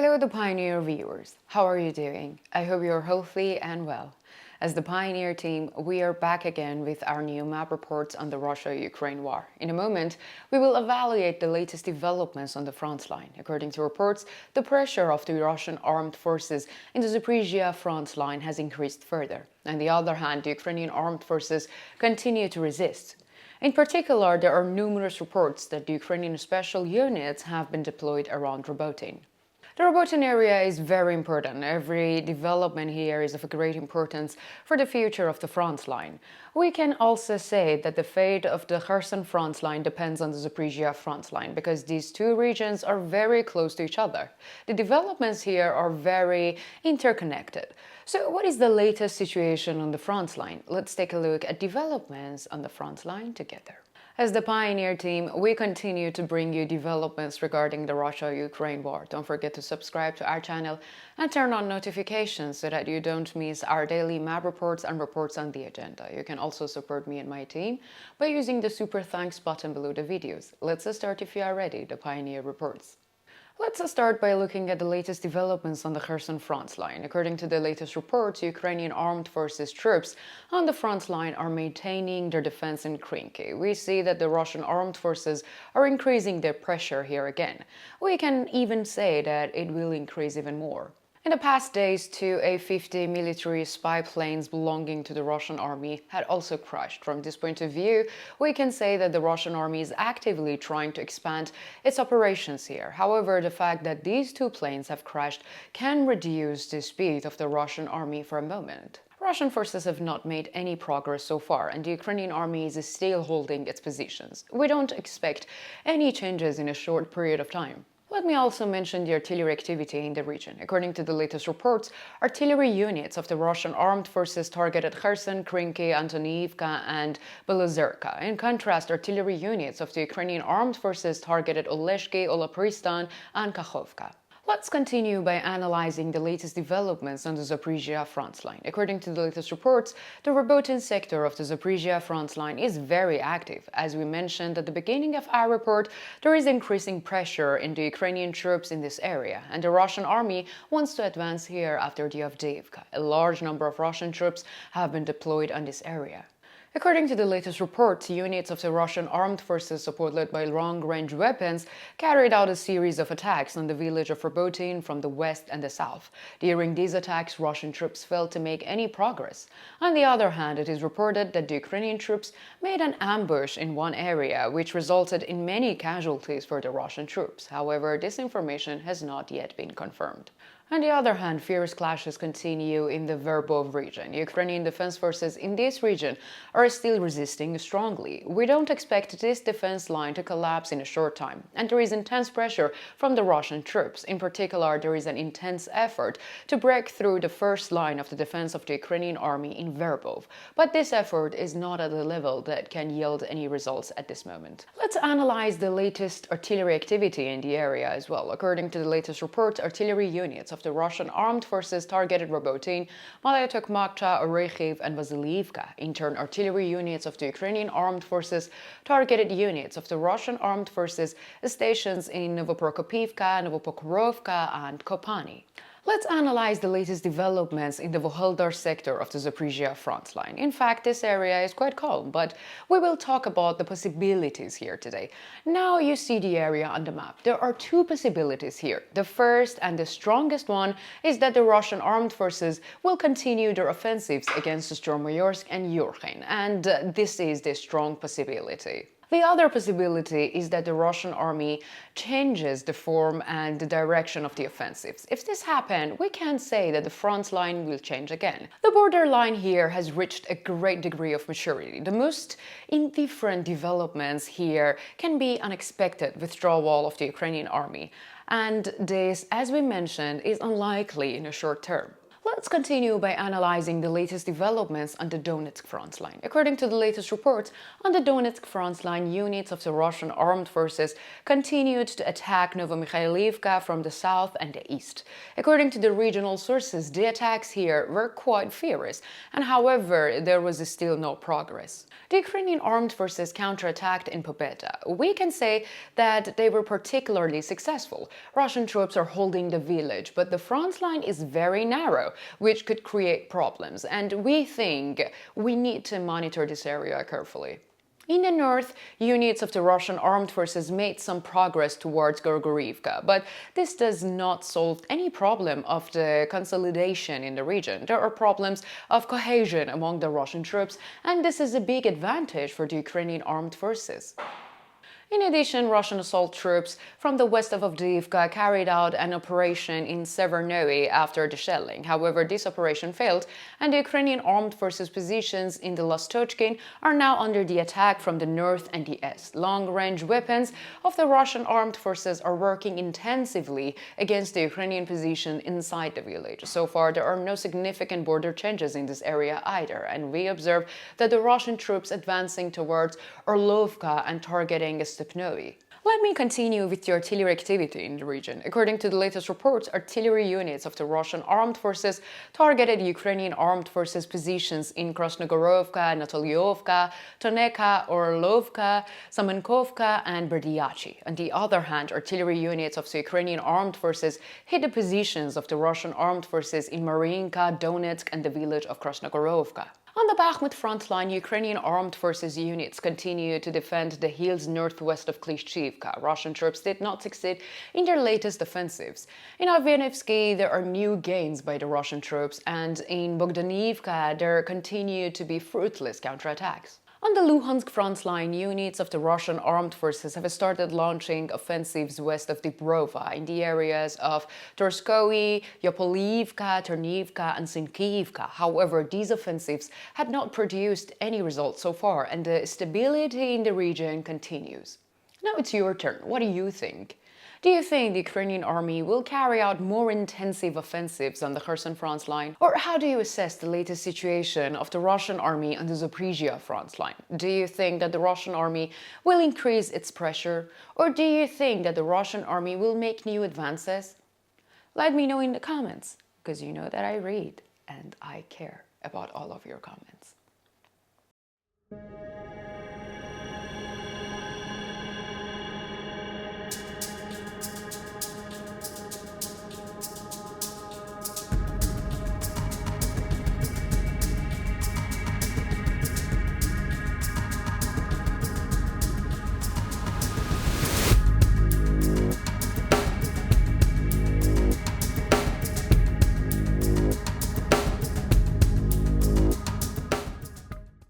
Hello, the Pioneer viewers. How are you doing? I hope you're healthy and well. As the Pioneer team, we are back again with our new map reports on the Russia-Ukraine war. In a moment, we will evaluate the latest developments on the front line. According to reports, the pressure of the Russian armed forces in the Zaporizhia front line has increased further. On the other hand, the Ukrainian armed forces continue to resist. In particular, there are numerous reports that the Ukrainian special units have been deployed around Robotyne. The Robotyne area is very important. Every development here is of great importance for the future of the front line. We can also say that the fate of the Kherson front line depends on the Zaporizhia front line because these two regions are very close to each other. The developments here are very interconnected. So what is the latest situation on the front line? Let's take a look at developments on the front line together. As the Pioneer team, we continue to bring you developments regarding the Russia-Ukraine war. Don't forget to subscribe to our channel and turn on notifications so that you don't miss our daily map reports and reports on the agenda. You can also support me and my team by using the super thanks button below the videos. Let's start if you are ready, the Pioneer reports. Let's start by looking at the latest developments on the Kherson front line. According to the latest reports, Ukrainian armed forces troops on the front line are maintaining their defense in Krinky. We see that the Russian armed forces are increasing their pressure here again. We can even say that it will increase even more. In the past days, two A-50 military spy planes belonging to the Russian army had also crashed. From this point of view, we can say that the Russian army is actively trying to expand its operations here. However, the fact that these two planes have crashed can reduce the speed of the Russian army for a moment. Russian forces have not made any progress so far, and the Ukrainian army is still holding its positions. We don't expect any changes in a short period of time. Let me also mention the artillery activity in the region. According to the latest reports, artillery units of the Russian armed forces targeted Kherson, Krinky, Antoniivka and Belozerka. In contrast, artillery units of the Ukrainian armed forces targeted Oleshki, Olapristan and Kakhovka. Let's continue by analyzing the latest developments on the Zaporizhia front line. According to the latest reports, the Robotyne sector of the Zaporizhia front line is very active. As we mentioned at the beginning of our report, there is increasing pressure in the Ukrainian troops in this area, and the Russian army wants to advance here after the Avdiivka. A large number of Russian troops have been deployed on this area. According to the latest reports, units of the Russian armed forces supported by long-range weapons carried out a series of attacks on the village of Robotyne from the west and the south. During these attacks, Russian troops failed to make any progress. On the other hand, it is reported that the Ukrainian troops made an ambush in one area, which resulted in many casualties for the Russian troops. However, this information has not yet been confirmed. On the other hand, fierce clashes continue in the Verbov region. Ukrainian defense forces in this region are still resisting strongly. We don't expect this defense line to collapse in a short time, and there is intense pressure from the Russian troops. In particular, there is an intense effort to break through the first line of the defense of the Ukrainian army in Verbov, but this effort is not at a level that can yield any results at this moment. Let's analyze the latest artillery activity in the area as well. According to the latest report, artillery units of the Russian armed forces targeted Robotyne, Malayatokmakcha, Orekhiv and Vasiliivka. In turn, artillery units of the Ukrainian armed forces targeted units of the Russian armed forces stations in Novoprokopivka, Novopokrovka and Kopani. Let's analyze the latest developments in the Vuhledar sector of the Zaporizhia front line. In fact, this area is quite calm, but we will talk about the possibilities here today. Now you see the area on the map. There are two possibilities here. The first and the strongest one is that the Russian armed forces will continue their offensives against Stromoyorsk and Yurkhin, and this is the strong possibility. The other possibility is that the Russian army changes the form and the direction of the offensives. If this happens, we can say that the front line will change again. The border line here has reached a great degree of maturity. The most indifferent developments here can be unexpected withdrawal of the Ukrainian army, and this, as we mentioned, is unlikely in a short term. Let's continue by analyzing the latest developments on the Donetsk front line. According to the latest reports, on the Donetsk front line, units of the Russian armed forces continued to attack Novomikhailivka from the south and the east. According to the regional sources, the attacks here were quite fierce, and however, there was still no progress. The Ukrainian armed forces counterattacked in Pobeda. We can say that they were particularly successful. Russian troops are holding the village, but the front line is very narrow, which could create problems, and we think we need to monitor this area carefully. In the north, units of the Russian armed forces made some progress towards Gorgorivka, but this does not solve any problem of the consolidation in the region. There are problems of cohesion among the Russian troops, and this is a big advantage for the Ukrainian armed forces. In addition, Russian assault troops from the west of Avdiivka carried out an operation in Severnoye after the shelling. However, this operation failed, and the Ukrainian armed forces' positions in the Lastochkin are now under the attack from the north and the east. Long-range weapons of the Russian armed forces are working intensively against the Ukrainian position inside the village. So far, there are no significant border changes in this area either, and we observe that the Russian troops advancing towards Orlovka and targeting Stepnoe. Let me continue with the artillery activity in the region. According to the latest reports, artillery units of the Russian armed forces targeted Ukrainian armed forces positions in Krasnogorovka, Natalyovka, Toneka, Orlovka, Samenkovka, and Berdyachi. On the other hand, artillery units of the Ukrainian armed forces hit the positions of the Russian armed forces in Mariinka, Donetsk, and the village of Krasnogorovka. On the Bakhmut front line, Ukrainian armed forces units continue to defend the hills northwest of Klishchivka. Russian troops did not succeed in their latest offensives. In Ivanivsky, there are new gains by the Russian troops, and in Bogdanivka, there continue to be fruitless counterattacks. On the Luhansk front line, units of the Russian armed forces have started launching offensives west of Dniprova in the areas of Torskoye, Yopoliivka, Ternivka, and Sinkiivka. However, these offensives had not produced any results so far, and the stability in the region continues. Now it's your turn. What do you think? Do you think the Ukrainian army will carry out more intensive offensives on the Kherson front line? Or how do you assess the latest situation of the Russian army on the Zaporizhia front line? Do you think that the Russian army will increase its pressure? Or do you think that the Russian army will make new advances? Let me know in the comments, because you know that I read and I care about all of your comments.